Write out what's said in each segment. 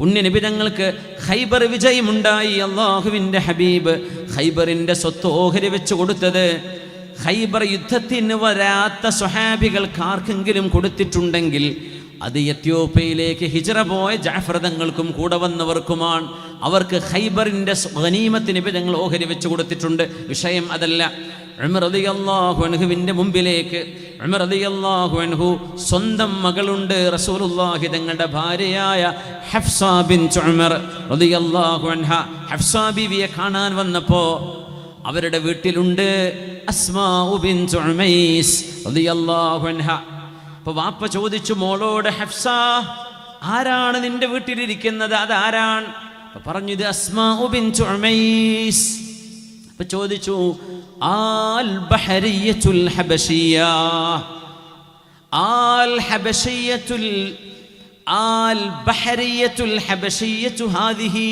പുണ്യനബി തങ്ങൾക്ക് ഖൈബർ വിജയമുണ്ടായി. അള്ളാഹുവിൻ്റെ ഹബീബ് ഖൈബറിൻ്റെ സ്വത്ത് ഓഹരി വെച്ച് കൊടുത്തത് ഖൈബർ യുദ്ധത്തിന് വരാത്ത സ്വഹാബികൾക്ക് ആർക്കെങ്കിലും കൊടുത്തിട്ടുണ്ടെങ്കിൽ അത് എത്യോപ്യയിലേക്ക് ഹിജ്റ പോയ ജഅഫർ തങ്ങൾക്കും കൂടെ വന്നവർക്കുമാണ്. അവർക്ക് ഖൈബറിൻ്റെ ഗനീമത്ത് നബി തങ്ങൾ ഓഹരി വെച്ച് കൊടുത്തിട്ടുണ്ട്. വിഷയം അതല്ല. ഉമർ റളിയല്ലാഹു അൻഹുവിൻ്റെ മുമ്പിലേക്ക് ഉമർ റളിയല്ലാഹു അൻഹു സ്വന്തം മകളുണ്ട്, റസൂലുള്ളാഹി തങ്ങളുടെ ഭാര്യയായ ഹഫ്സ ബിൻത് ഉമർ റളിയല്ലാഹു അൻഹ. ഹഫ്സ ബീവിയെ കാണാൻ വന്നപ്പോൾ അവരുടെ വീട്ടിലുണ്ട് അസ്മാ ബിൻത് ഉമൈസ് റളിയല്ലാഹു അൻഹ. അപ്പോൾ വാപ്പ ചോദിച്ചു മോളോട്, ഹഫ്സ, ആരാണ് നിന്റെ വീട്ടിലിരിക്കുന്നത്? അതാരാണ്? പറഞ്ഞു, ഇത് അസ്മാ ബിൻത് ഉമൈസ്. അപ്പോൾ ചോദിച്ചു, ആൽ ബഹരിയത്തുൽ ഹബശിയ, ആൽ ഹബശിയത്തുൽ ആൽ ബഹരിയത്തുൽ ഹബശിയത്തു ഹാദിഹി,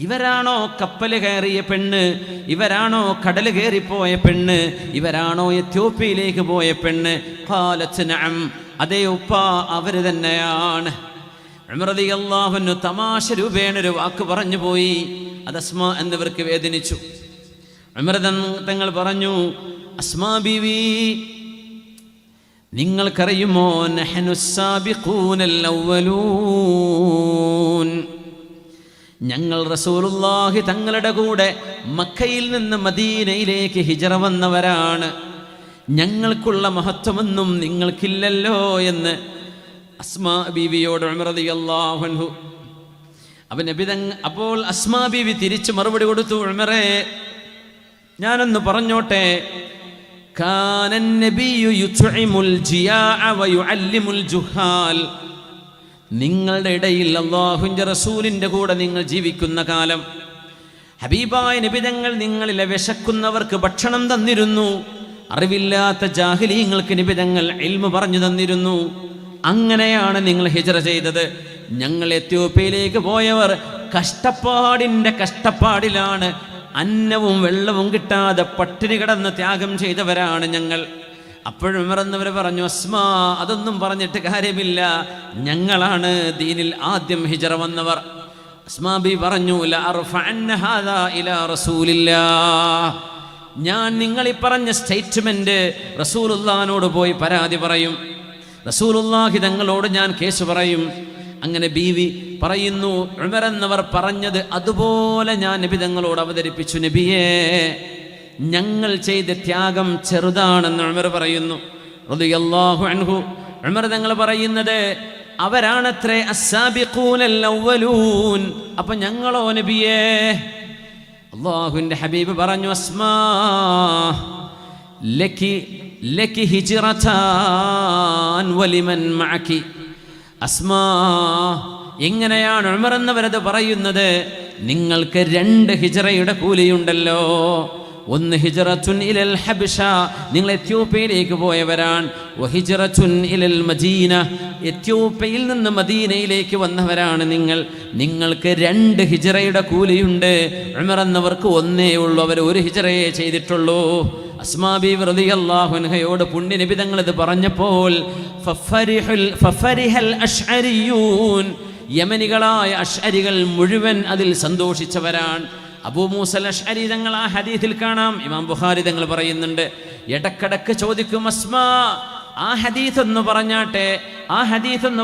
ഇവരാണോ കപ്പൽ കയറിയ പെണ്ണ്? ഇവരാണോ കടൽ കയറിപ്പോയ പെണ്ണ്? ഇവരാണോ എത്യോപ്യയിലേക്ക് പോയ പെണ്ണ്? ഖാലത്ത് നഅം, അതേ ഉപ്പ, അവർ തന്നെയാണ്. ഉമർ റളിയല്ലാഹു അൻഹു തമാശ രൂപേണ ഒരു വാക്ക് പറഞ്ഞു പോയി. അത് അസ്മാ എന്നിവർക്ക് വേദനിച്ചു. ഉമർ തങ്ങൾ പറഞ്ഞു, അസ്മാ ബീവി, നിങ്ങൾക്കറിയുമോ, നഹ്നു സാബിഖൂനൽ അവ്വലൂൻ, ഞങ്ങൾ റസൂലുള്ളാഹി തങ്ങളുടെ കൂടെ മക്കയിൽ നിന്ന് മദീനയിലേക്ക് ഹിജ്റ വന്നവരാണ്. ഞങ്ങൾക്കുള്ള മഹത്വമൊന്നും നിങ്ങൾക്കില്ലല്ലോ എന്ന് അസ്മാ ബീവിയോട് ഉമർ റളിയല്ലാഹു അൻഹു. അപ്പോൾ അസ്മാ ബീവി തിരിച്ചു മറുപടി കൊടുത്തു, ഉമറേ, ഞാനൊന്ന് പറഞ്ഞോട്ടെ. കാനൻ നബിയു യുത്ഇമുൽ ജിയാഅ വയുഅല്ലിമുൽ ജുഹാൽ, നിങ്ങളുടെ ഇടയിൽ അല്ലാഹുവിൻ്റെ റസൂലിൻ്റെ കൂടെ നിങ്ങൾ ജീവിക്കുന്ന കാലം ഹബീബായ നബി തങ്ങൾ നിങ്ങളിലെ വിശക്കുന്നവർക്ക് ഭക്ഷണം തന്നിരുന്നു. അറിവില്ലാത്ത ജാഹിലീങ്ങൾക്ക് നബി തങ്ങൾ ഇൽമു പറഞ്ഞു തന്നിരുന്നു. അങ്ങനെയാണ് നിങ്ങൾ ഹിജ്റ ചെയ്തത്. ഞങ്ങൾ എത്യോപ്യയിലേക്ക് പോയവർ കഷ്ടപ്പാടിലാണ്. അന്നവും വെള്ളവും കിട്ടാതെ പട്ടിണി കിടന്ന് ത്യാഗം ചെയ്തവരാണ് ഞങ്ങൾ. അപ്പോഴും മറന്നവർ പറഞ്ഞു, അസ്മാ, അതൊന്നും പറഞ്ഞിട്ട് കാര്യമില്ല, ഞങ്ങളാണ് ദീനിൽ ആദ്യം ഹിജ്റ വന്നവർ. അസ്മാ ബി പറഞ്ഞു, ലഅർഫഅന്ന ഹാദാ ഇലാ റസൂലില്ലാഹ്, ഞാൻ നിങ്ങൾ ഈ പറഞ്ഞ സ്റ്റേറ്റ്മെന്റ് റസൂലുള്ളാഹിനോട് പോയി പരാതി പറയും. റസൂലുള്ളാഹി തങ്ങളോട് ഞാൻ കേസ് പറയും. അങ്ങനെ ബീവി പറയുന്നു, ഉമർ എന്നവർ പറഞ്ഞത് അതുപോലെ ഞാൻ നബി തങ്ങളോട് അവതരിപ്പിച്ചു. നബിയേ, ഞങ്ങൾ ചെയ്ത ത്യാഗം ചെറുതാണെന്ന് ഉമർ പറയുന്നു റളിയല്ലാഹു അൻഹു. ഉമർ തങ്ങൾ പറയുന്നത് അവരാണത്രേ അസ്സാബിഖൂനൽ അവ്വലൂൻ. അപ്പൊ ഞങ്ങളോ നബിയേ? അല്ലാഹുവിൻ്റെ ഹബീബ് പറഞ്ഞു, അസ്മാ ലക്കി ഹിജ്റതാൻ വലിമൻ മഅകി. അസ്മാ, എങ്ങനെയാണ് ഉമർ എന്നവരത് പറയുന്നത്? നിങ്ങൾക്ക് 2 ഹിജ്റയുടെ കൂലിയുണ്ടല്ലോ. ഒന്ന് ഹിജ്റത്തുൻ ഇലൽ ഹബശ, നിങ്ങൾ എത്യോപ്യയിലേക്ക് പോയവരാണ്. വഹിജ്റത്തുൻ ഇലൽ മദീന, എത്യോപ്യയിൽ നിന്ന് മദീനയിലേക്ക് വന്നവരാണ് നിങ്ങൾ. നിങ്ങൾക്ക് 2 ഹിജ്റയുടെ കൂലിയുണ്ട്. ഉമർ എന്നവർക്ക് ഒന്നേ ഉള്ളൂ, അവർ 1 ഹിജ്റയെ ചെയ്തിട്ടുള്ളൂ. അസ്മാ ബീവി റളിയല്ലാഹു അൻഹയോട് പുണ്യ നബി തങ്ങൾ ഇത് പറഞ്ഞപ്പോൾ ഫഫരിഹൽ അശ്അരിയൂൻ, യമനികളായ അശ്അരികൾ മുഴുവൻ അതിൽ സന്തോഷിച്ചവരാണ്. അബൂ മൂസൽ അശ്അരി തങ്ങൾ ആ ഹദീസിൽ കാണാം, ഇമാം ബുഖാരി തങ്ങൾ പറയുന്നുണ്ട്. ഇടക്കിടക്ക് ചോദിക്കും, അസ്മാ, ആ ഹദീസ് ഒന്ന്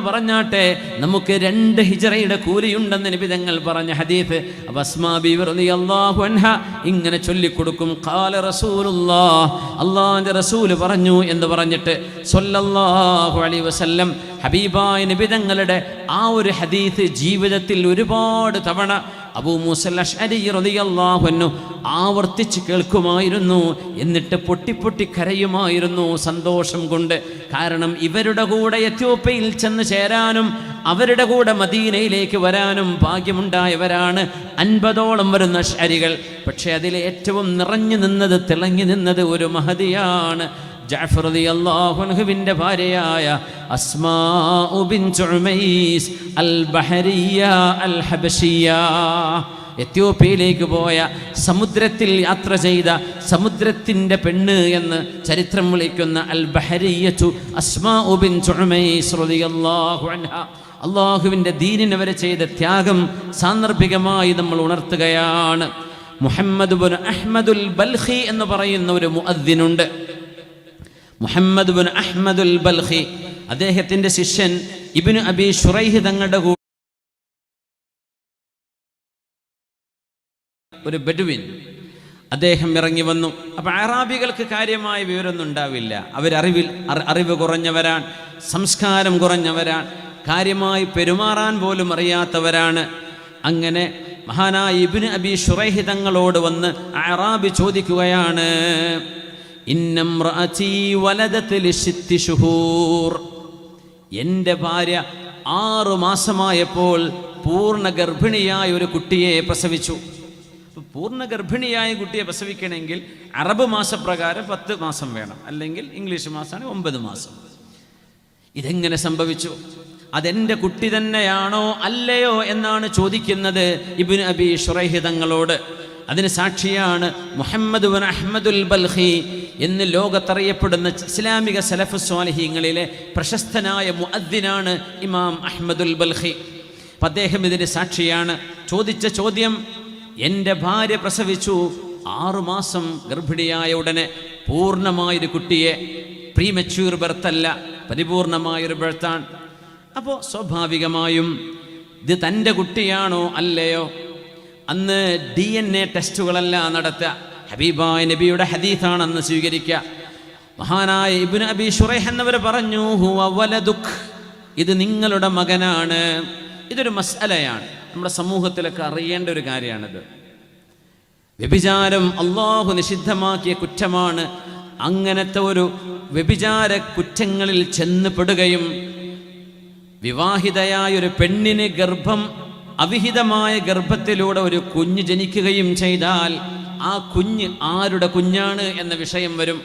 പറഞ്ഞാട്ടെ, നമുക്ക് 2 ഹിജ്റയുടെ കൂലിയുണ്ടെന്ന് നബി തങ്ങൾ പറഞ്ഞ ഹദീസ്. അപ്പോൾ അസ്മാ ബീവി റളിയല്ലാഹു അൻഹ ഇങ്ങനെ ചൊല്ലിക്കൊടുക്കും, ഖാല റസൂലുള്ളാഹ്, അല്ലാഹുവിൻ്റെ റസൂൽ പറഞ്ഞു എന്ന് പറഞ്ഞിട്ട് സ്വല്ലല്ലാഹു അലൈഹി വസല്ലം ഹബീബായ നബി തങ്ങളുടെ ആ ഒരു ഹദീസ് ജീവിതത്തിൽ ഒരുപാട് തവണ അബൂ മൂസൽ അശ്അരി റളിയല്ലാഹു അൻഹു ആവർത്തിച്ച് കേൾക്കുമായിരുന്നു. എന്നിട്ട് പൊട്ടി കരയുമായിരുന്നു സന്തോഷം കൊണ്ട്. കാരണം ഇവരുടെ കൂടെ എത്യോപ്യയിൽ ചെന്ന് ചേരാനും അവരുടെ കൂടെ മദീനയിലേക്ക് വരാനും ഭാഗ്യമുണ്ടായവരാണ് 50ഓളം വരുന്ന അശ്അരികൾ. പക്ഷേ അതിൽ ഏറ്റവും നിറഞ്ഞു നിന്നത്, തിളങ്ങി നിന്നത് ഒരു മഹദിയാണ്. ജഅഫർ റളിയല്ലാഹു അൻഹുവിൻ്റെ ഭാര്യയായ അസ്മാ ബിൻത് ഉമൈസ് അൽ ബഹരിയ അൽ ഹബശിയ, എത്യോപ്യയിലേക്ക് പോയ, സമുദ്രത്തിൽ യാത്ര ചെയ്ത, സമുദ്രത്തിൻ്റെ പെണ്ണ് എന്ന് ചരിത്രം വിളിക്കുന്ന അൽ ബഹരിയത്തു അസ്മാ ബിൻത് ഉമൈസ് റളിയല്ലാഹു അൻഹ. അള്ളാഹുവിൻ്റെ ദീനിന് വരെ ചെയ്ത ത്യാഗം സാന്ദർഭികമായി നമ്മൾ ഉണർത്തുകയാണ്. മുഹമ്മദ് ബിൻ അഹ്മദുൽ ബൽഖി എന്ന് പറയുന്ന ഒരു മുഅദ്ദിനുണ്ട്. മുഹമ്മദ് ബിൻ അഹ്മദുൽ ബൽഖി, അദ്ദേഹത്തിൻ്റെ ശിഷ്യൻ ഇബ്നു അബി ശുറൈഹ് തങ്ങളുടെ ഒരു ബെഡുവിൻ, അദ്ദേഹം ഇറങ്ങി വന്നു. അപ്പം അറാബികൾക്ക് കാര്യമായ വിവരമൊന്നും ഉണ്ടാവില്ല. അറിവ് കുറഞ്ഞവരാണ്, സംസ്കാരം കുറഞ്ഞവരാണ്, കാര്യമായി പെരുമാറാൻ പോലും അറിയാത്തവരാണ്. അങ്ങനെ മഹാനായ ഇബ്നു അബി ശുറൈഹ് തങ്ങളോട് വന്ന് അറാബി ചോദിക്കുകയാണ്, ഇന്നംറഅതി വലദത് ലിസിത്തി ശുഹൂർ, എൻ്റെ ഭാര്യ 6 മാസമായപ്പോൾ പൂർണ്ണ ഗർഭിണിയായ ഒരു കുട്ടിയെ പ്രസവിച്ചു. പൂർണ്ണ ഗർഭിണിയായ കുട്ടിയെ പ്രസവിക്കണമെങ്കിൽ അറബ് മാസപ്രകാരം 10 മാസം വേണം, അല്ലെങ്കിൽ ഇംഗ്ലീഷ് മാസമാണ് 9 മാസം. ഇതെങ്ങനെ സംഭവിച്ചു? അതെൻ്റെ കുട്ടി തന്നെയാണോ അല്ലയോ എന്നാണ് ചോദിക്കുന്നത് ഇബ്നു അബി ശുറൈഹ് തങ്ങളോട്. അതിന് സാക്ഷിയാണ് മുഹമ്മദ് ബിൻ അഹ്മദുൽ ബൽഖി എന്ന് ലോകത്തറിയപ്പെടുന്ന ഇസ്ലാമിക സലഫ് സ്വാലിഹീങ്ങളിലെ പ്രശസ്തനായ മുഅദ്ദിനാണ് ഇമാം അഹ്മദുൽ ബൽഖി. അപ്പം അദ്ദേഹം ഇതിന് സാക്ഷിയാണ്. ചോദിച്ച ചോദ്യം, എൻ്റെ ഭാര്യ പ്രസവിച്ചു, 6 മാസം ഗർഭിണിയായ ഉടനെ പൂർണ്ണമായൊരു കുട്ടിയെ, പ്രീമച്യൂർ ബർത്തല്ല, പരിപൂർണമായൊരു ബർത്താണ്. അപ്പോൾ സ്വാഭാവികമായും ഇത് തൻ്റെ കുട്ടിയാണോ അല്ലയോ? അന്ന് DNA ടെസ്റ്റുകളെല്ലാം നടത്തുക, ഹബീബായ നബിയുടെ ഹദീസാണെന്ന് സ്വീകരിക്കുക. മഹാനായ ഇബ്നു അബി ശുറൈഹ് എന്നവർ പറഞ്ഞു, ഹുവ വലദുക്, ഇത് നിങ്ങളുടെ മകനാണ്. ഇതൊരു മസ്അലയാണ്, നമ്മുടെ സമൂഹത്തിലൊക്കെ അറിയേണ്ട ഒരു കാര്യമാണിത്. വ്യഭിചാരം അള്ളാഹു നിഷിദ്ധമാക്കിയ കുറ്റമാണ്. അങ്ങനത്തെ ഒരു വ്യഭിചാര കുറ്റങ്ങളിൽ ചെന്ന് പെടുകയും വിവാഹിതയായ ഒരു പെണ്ണിന് അവിഹിതമായ ഗർഭത്തിലൂടെ ഒരു കുഞ്ഞ് ജനിക്കുകയും ചെയ്താൽ ആ കുഞ്ഞ് ആരുടെ കുഞ്ഞാണ് എന്ന വിഷയം വരും.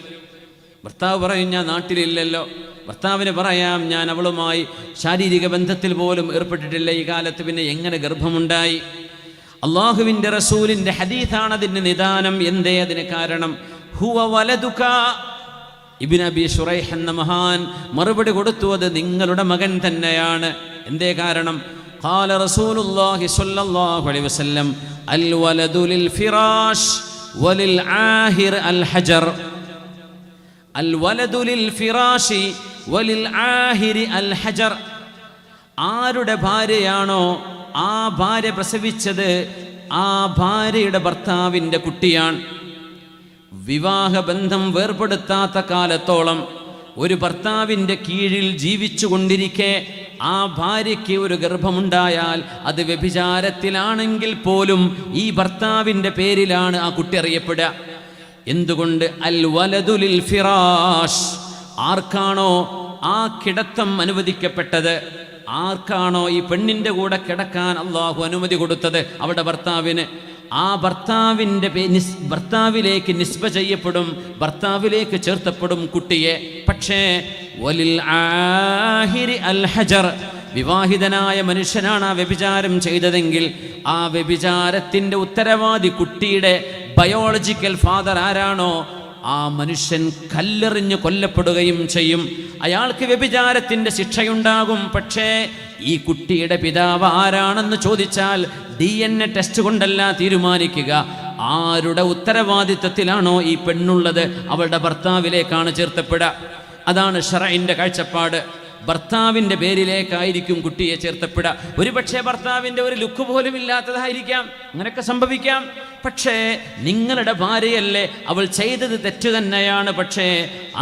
ഭർത്താവ് പറയും, ഞാൻ നാട്ടിലില്ലല്ലോ. ഭർത്താവിന് പറയാം, ഞാൻ അവളുമായി ശാരീരിക ബന്ധത്തിൽ പോലും ഏർപ്പെട്ടിട്ടില്ല ഈ കാലത്ത്, പിന്നെ എങ്ങനെ ഗർഭമുണ്ടായി? അള്ളാഹുവിൻ്റെ റസൂലിൻ്റെ ഹദീസാണ് അതിന് നിദാനം. എന്തേ അതിന് കാരണം? ഹുവ വലദുക. ഇബ്നു അബി ശുറൈഹ് എന്ന മഹാൻ മറുപടി കൊടുത്തു, അത് നിങ്ങളുടെ മകൻ തന്നെയാണ്. എന്തേ കാരണം? ഖാല റസൂലുള്ളാഹി സ്വല്ലല്ലാഹു അലൈഹി വസല്ലം, അൽ വലദു ലിൽ ഫിറാശ് വലിൽ ആഹിർ അൽ ഹജർ. അൽ വലദു ലിൽ ഫിറാശി വലിൽ ആഹിരി അൽ ഹജർ. ആരുടെ ഭാര്യയാണോ ആ ഭാര്യ പ്രസവിച്ചത്, ആ ഭാര്യയുടെ ഭർത്താവിൻ്റെ കുട്ടിയാണ്. വിവാഹബന്ധം വേർപെടുത്താത്ത കാലത്തോളം ഒരു ഭർത്താവിൻ്റെ കീഴിൽ ജീവിച്ചു കൊണ്ടിരിക്കെ ആ ഭാര്യയ്ക്ക് ഒരു ഗർഭമുണ്ടായാൽ അത് വ്യഭിചാരത്തിലാണെങ്കിൽ പോലും ഈ ഭർത്താവിൻ്റെ പേരിലാണ് ആ കുട്ടി അറിയപ്പെടുക. എന്തുകൊണ്ട്? അൽ വലദു ലിൽ ഫിറാഷ്. ആർക്കാണോ ആ കിടത്തം അനുവദിക്കപ്പെട്ടത്, ആർക്കാണോ ഈ പെണ്ണിൻ്റെ കൂടെ കിടക്കാൻ അള്ളാഹു അനുമതി കൊടുത്തത്, അവിടെ ഭർത്താവിന്, ആ ഭർത്താവിലേക്ക് നിസ്ബ ചെയ്യപ്പെടും, ഭർത്താവിലേക്ക് ചേർത്തപ്പെടും കുട്ടിയെ. പക്ഷേ വലിൽ ആഹിരി അൽ ഹജർ, വിവാഹിതനായ മനുഷ്യനാണ് ആ വ്യഭിചാരം ചെയ്തതെങ്കിൽ ആ വ്യഭിചാരത്തിൻ്റെ ഉത്തരവാദി കുട്ടിയുടെ ബയോളജിക്കൽ ഫാദർ ആരാണോ ആ മനുഷ്യൻ കല്ലെറിഞ്ഞ് കൊല്ലപ്പെടുകയും ചെയ്യും. അയാൾക്ക് വ്യഭിചാരത്തിൻ്റെ ശിക്ഷയുണ്ടാകും. പക്ഷേ ഈ കുട്ടിയുടെ പിതാവ് ആരാണെന്ന് ചോദിച്ചാൽ DNA ടെസ്റ്റ് കൊണ്ടല്ല തീരുമാനിക്കുക. ആരുടെ ഉത്തരവാദിത്വത്തിലാണോ ഈ പെണ്ണുള്ളത് അവളുടെ ഭർത്താവിലേക്കാണ് ചേർത്തപ്പെടുക. അതാണ് ശറഇന്റെ കാഴ്ചപ്പാട്. ഭർത്താവിൻ്റെ പേരിലേക്കായിരിക്കും കുട്ടിയെ ചേർത്തപ്പെടുക. ഒരുപക്ഷെ ഭർത്താവിൻ്റെ ഒരു ലുക്ക് പോലും ഇല്ലാത്തതായിരിക്കാം, അങ്ങനെയൊക്കെ സംഭവിക്കാം. പക്ഷേ നിങ്ങളുടെ ഭാര്യയല്ലേ, അവൾ ചെയ്തത് തെറ്റു തന്നെയാണ്. പക്ഷേ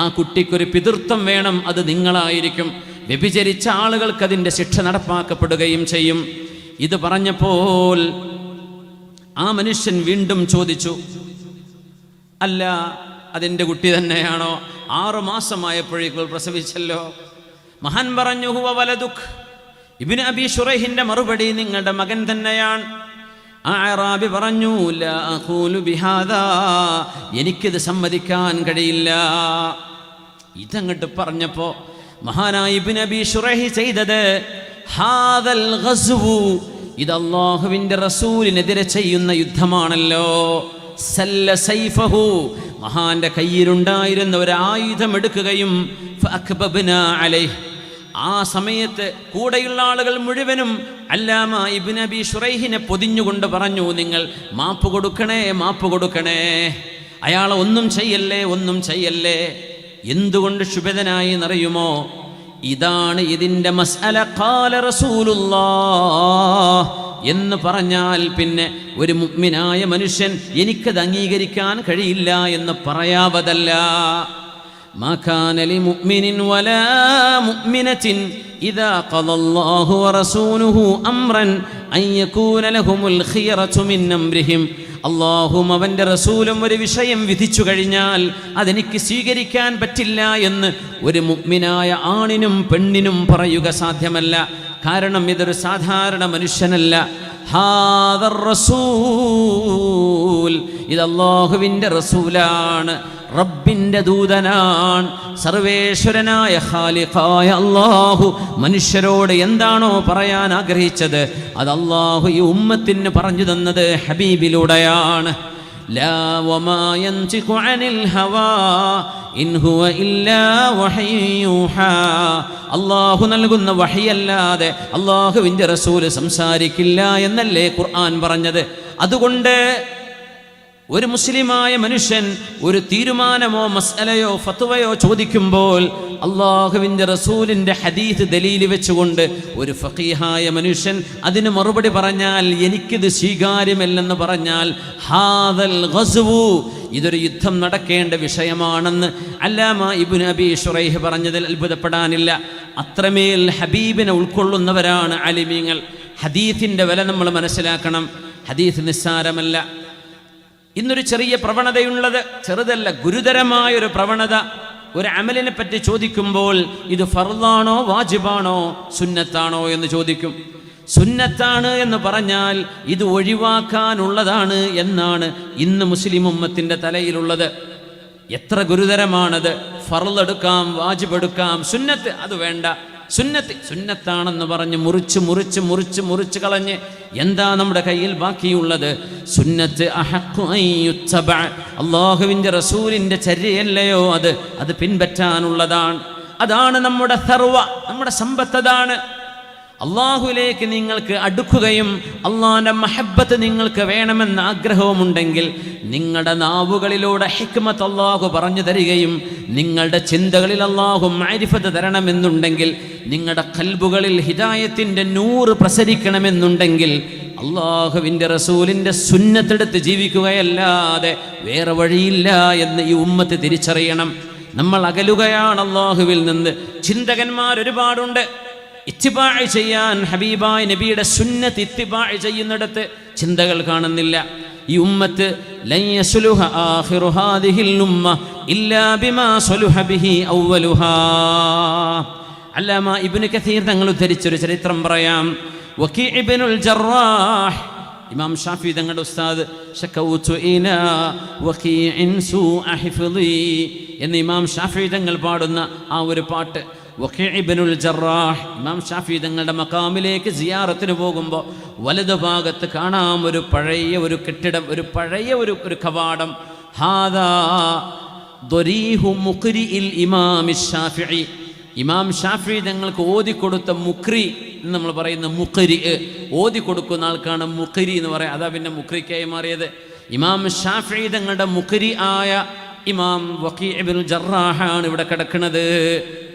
ആ കുട്ടിക്കൊരു പിതൃത്വം വേണം, അത് നിങ്ങളായിരിക്കും. വ്യഭിചരിച്ച ആളുകൾക്ക് അതിൻ്റെ ശിക്ഷ നടപ്പാക്കപ്പെടുകയും ചെയ്യും. ഇത് പറഞ്ഞപ്പോൾ ആ മനുഷ്യൻ വീണ്ടും ചോദിച്ചു, അല്ല അതെൻ്റെ കുട്ടി തന്നെയാണോ? 6 മാസമായപ്പോഴേക്കും പ്രസവിച്ചല്ലോ. മഹാൻ പറഞ്ഞു, ഹുവ വലദുക്. ഇബ്നു അബി ശുറൈഹിന്റെ മറുപടി, നിങ്ങളുടെ മകൻ തന്നെയാണ്. ആ അറാബി പറഞ്ഞു, ലാ അഖൂലു ബിഹാദാ, എനിക്കിത് സമ്മതിക്കാൻ കഴിയില്ല. ഇതങ്ങോട്ട് പറഞ്ഞപ്പോ മഹാനായ ഇബ്നു അബി ശുറൈഹ് ചെയ്തത്, ഹാദൽ ഗസ്വു, ഇത് അല്ലാഹുവിൻ്റെ റസൂലിനെതിരെ ചെയ്യുന്ന യുദ്ധമാണല്ലോ. സല്ല സൈഫഹു, മഹാന്റെ കയ്യിലുണ്ടായിരുന്ന ഒരു ആയുധം എടുക്കുകയും ഫഅക്ബബ്നാ അലൈഹി, ആ സമയത്ത് കൂടെയുള്ള ആളുകൾ മുഴുവനും അല്ലാമ ഇബ്നു അബീ ശുറൈഹിനെ പൊതിഞ്ഞുകൊണ്ട് പറഞ്ഞു, നിങ്ങൾ മാപ്പ് കൊടുക്കണേ, മാപ്പ് കൊടുക്കണേ, അയാളെ ഒന്നും ചെയ്യല്ലേ, ഒന്നും ചെയ്യല്ലേ. എന്തുകൊണ്ട് ശുഭതനായി എന്നറിയുമോ? ഇതാണ് ഇതിൻ്റെ മസ്അല. ഖാല റസൂലുള്ളാഹ് എന്ന് പറഞ്ഞാൽ പിന്നെ ഒരു മുഅ്മിനായ മനുഷ്യൻ എനിക്കത് അംഗീകരിക്കാൻ കഴിയില്ല എന്ന് പറയാവതല്ല. മാ കാന ലിമുഅ്മിനിൻ വലാ മുഅ്മിനത്തിൻ ഇദാ ഖദല്ലാഹു വറസൂലുഹു അംറൻ അൻ യകൂന ലഹുമുൽ ഖിയറതു മിൻ അംരിഹിം. അല്ലാഹുവും അവൻ്റെ റസൂലും ഒരു വിഷയം വിധിച്ചു കഴിഞ്ഞാൽ അതെനിക്ക് സ്വീകരിക്കാൻ പറ്റില്ല എന്ന് ഒരു മുഅ്മിനായ ആണിനും പെണ്ണിനും പറയുക സാധ്യമല്ല. കാരണം ഇതൊരു സാധാരണ മനുഷ്യനല്ല. ഹാദർ റസൂൽ, ഇത് അല്ലാഹുവിൻ്റെ റസൂലാണ്, റബ്ബിൻ്റെ ദൂതനാണ്. സർവേശ്വരനായ ഖാലിഖായ അല്ലാഹു മനുഷ്യരോട് എന്താണോ പറയാൻ ആഗ്രഹിച്ചത് അത് അല്ലാഹു ഈ ഉമ്മത്തിന് പറഞ്ഞു തന്നത് ഹബീബിലൂടെയാണ്. ലാ വമാ യൻതിഖു അനിൽ ഹവാ ഇൻ ഹുവ ഇല്ലാ വഹയ്യു യൂഹാ. അല്ലാഹു നൽകുന്ന വഹയല്ലാതെ അല്ലാഹുവിൻ്റെ റസൂൽ സംസാരിക്കില്ല എന്നല്ലേ ഖുർആൻ പറഞ്ഞത്. അതുകൊണ്ട് ഒരു മുസ്ലിമായ മനുഷ്യൻ ഒരു തീരുമാനമോ മസ്അലയോ ഫത്വയോ ചോദിക്കുമ്പോൾ അല്ലാഹുവിൻ്റെ റസൂലിൻ്റെ ഹദീസ് ദലീൽ വെച്ചുകൊണ്ട് ഒരു ഫഖീഹായ മനുഷ്യൻ അതിന് മറുപടി പറഞ്ഞാൽ എനിക്കിത് സ്വീകാര്യമല്ലെന്ന് പറഞ്ഞാൽ ഹാദൽ ഗസ്വു, ഇതൊരു യുദ്ധം നടക്കേണ്ട വിഷയമാണെന്ന് അല്ലാമ ഇബ്നു അബീ ശുറൈഹ് പറഞ്ഞതിൽ അത്ഭുതപ്പെടാനില്ല. അത്രമേൽ ഹബീബിനെ ഉൾക്കൊള്ളുന്നവരാണ് അലിമീങ്ങൾ. ഹദീസിൻ്റെ വില നമ്മൾ മനസ്സിലാക്കണം. ഹദീസ് നിസ്സാരമല്ല. ഇന്നൊരു ചെറിയ പ്രവണതയുള്ളത്, ചെറുതല്ല, ഗുരുതരമായൊരു പ്രവണത. ഒരു അമലിനെ പറ്റി ചോദിക്കുമ്പോൾ ഇത് ഫർളാണോ വാജിബാണോ സുന്നത്താണോ എന്ന് ചോദിക്കും. സുന്നത്താണ് എന്ന് പറഞ്ഞാൽ ഇത് ഒഴിവാക്കാനുള്ളതാണ് എന്നാണ് ഇന്ന് മുസ്ലിം ഉമ്മത്തിൻ്റെ തലയിലുള്ളത്. എത്ര ഗുരുതരമാണത്! ഫർളെടുക്കാം, വാജിബെടുക്കാം, സുന്നത്ത് അത് വേണ്ട. സുന്നത്താണെന്ന് പറഞ്ഞ് മുറിച്ച് കളഞ്ഞ് എന്താ നമ്മുടെ കയ്യിൽ ബാക്കിയുള്ളത്? സുന്നത്ത് അഹഖു അൻ യുത്തബഅ, അല്ലാഹുവിൻ്റെ റസൂലിൻ്റെ ചര്യയല്ലയോ അത് പിൻപറ്റാനുള്ളതാണ്. അതാണ് നമ്മുടെ സർവ, നമ്മുടെ സമ്പത്ത്. അതാണ് അള്ളാഹുവിലേക്ക് നിങ്ങൾക്ക് അടുക്കുകയും അള്ളാഹിൻ്റെ മഹബ്ബത്ത് നിങ്ങൾക്ക് വേണമെന്ന ആഗ്രഹവുമുണ്ടെങ്കിൽ നിങ്ങളുടെ നാവുകളിലൂടെ ഹിക്മത്ത് അള്ളാഹു പറഞ്ഞു തരികയും നിങ്ങളുടെ ചിന്തകളിൽ അള്ളാഹു മഅരിഫത്ത് തരണമെന്നുണ്ടെങ്കിൽ നിങ്ങളുടെ ഖൽബുകളിൽ ഹിദായത്തിൻ്റെ നൂറ് പ്രസരിക്കണമെന്നുണ്ടെങ്കിൽ അള്ളാഹുവിൻ്റെ റസൂലിൻ്റെ സുന്നത്തെടുത്ത് ജീവിക്കുകയല്ലാതെ വേറെ വഴിയില്ല എന്ന് ഈ ഉമ്മത്ത് തിരിച്ചറിയണം. നമ്മൾ അകലുകയാണ് അള്ളാഹുവിൽ നിന്ന്. ചിന്തകന്മാർ ഒരുപാടുണ്ട്. ഇത്തിബാഅ് ചെയ്യാൻ ഹബീബായ നബിയുടെ സുന്നത്ത് ഇത്തിബാഅ് ചെയ്യുന്നിടത്ത് ചിന്തകൾ കാണുന്നില്ല. ഈ ഉമ്മത്ത് ലൻ യസ്ലുഹ ആഖിറു ഹാദിഹിൽ ഉമ്മ ഇല്ലാ ബിമാ സലുഹ ബിഹി അവ്വലുഹാ. അല്ലാമ ഇബ്നു കസീർ തങ്ങൾ ഉദ്ധരിച്ചൊരു ചരിത്രം പറയാം. വകീ ഇബ്നുൽ ജറാഹ്, ഇമാം ഷാഫി തങ്ങളുടെ ഉസ്താദ്, ശകൗതു ഇലാ വകീഇൻ സൂഅ ഹിഫ്ളി എന്ന് ഇമാം ഷാഫി തങ്ങൾ പാടുന്ന ആ ഒരു പാട്ട്. വകീ ഇബ്നുൽ ജറാഹ് ഇമാം ഷാഫി തങ്ങളുടെ മഖാമിലേക്ക് സിയാറത്തിന് പോകുമ്പോൾ വലതു ഭാഗത്ത് കാണാം ഒരു പഴയ ഒരു കെട്ടിടം, ഒരു പഴയ ഒരു കവാടം. ഹാദാ ദരീഹു മുഖ്രിഇൽ ഇമാം ഷാഫിഈ, ഇമാം ഷാഫി തങ്ങൾക്ക് ഓതിക്കൊടുത്ത മുഖ്രി എന്ന് നമ്മൾ പറയുന്ന മുഖ്രി, ഓതിക്കൊടുക്കുന്ന ആൾക്കാണ് മുഖ്രി എന്ന് പറയാം. അതാ പിന്നെ മുഖ്രിക്കായി മാറിയത്. ഇമാം ഷാഫി തങ്ങളുടെ മുഖ്രി ആയ ഇമാം വകീ ഇബ്നുൽ ജറാഹാണ് ഇവിടെ കിടക്കുന്നത്.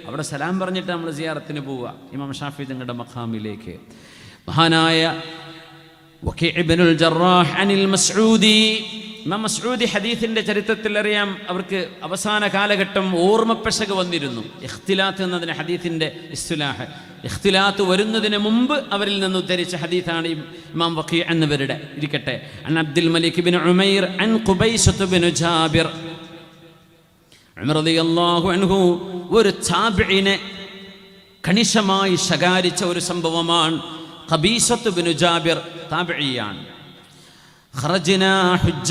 അവിടെ സലാം പറഞ്ഞിട്ട് നമ്മൾ സിയാറത്തിന് പോവുക ഇമാം ഷാഫി തങ്ങളുടെ മഖാമിലേക്ക്. മഹാനായ വകീ ഇബ്നുൽ ജറാഹ് അനിൽ മസ്ഊദി, ഇമാം മസ്ഊദി ഹദീസിൻ്റെ ചരിത്രത്തിൽ അറിയാം, അവർക്ക് അവസാന കാലഘട്ടം ഓർമ്മപ്പെശക് വന്നിരുന്നു. ഇഖ്തിലാത്ത് എന്നതിന് ഹദീസിൻ്റെ ഇസ്തിലാഹ്, ഇഖ്തിലാത്ത് വരുന്നതിന് മുമ്പ് അവരിൽ നിന്ന് ഉദ്ധരിച്ച ഹദീസാണ് ഇമാം വകീ എന്നിവരുടെ. ഇരിക്കട്ടെ. അൻ അബ്ദുൽ മലിക് ബിൻ ഉമൈർ അൻ ഖുബൈസത്ത് ബിൻ ജാബിർ, ഉമർ റളിയല്ലാഹു അൻഹു ഒരു താബിഈനെ കണിശമായി ശകാരിച്ച ഒരു സംഭവമാണ്. ഖബീസത്ത് ബിൻ ജാബിർ താബിഈയാണ്. ഖറജ്നാ ഹുജ്ജ